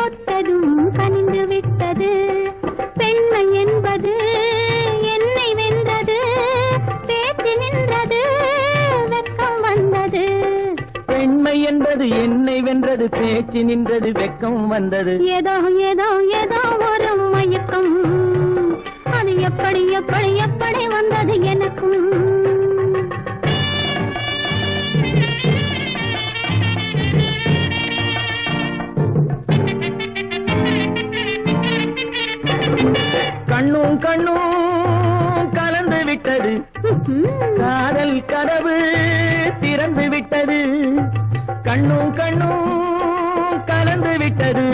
தொட்டதும் கனிந்து விட்டது. பெண்மை என்பது என்னை வென்றது, பேச்சு நின்றது, வெட்கம் வந்தது. பெண்மை என்பது என்னை வென்றது, பேச்சு நின்றது, வெட்கம் வந்தது. ஏதோ ஏதோ ஏதோ ஒரு மயக்கம், அது எப்படி எப்படி எப்படி வந்தது எனக்கும். கண்ணும் கண்ணும் கலந்து விட்டது, காதல் கதவு திறந்து விட்டது. கண்ணும் கண்ணும் கலந்து விட்டது.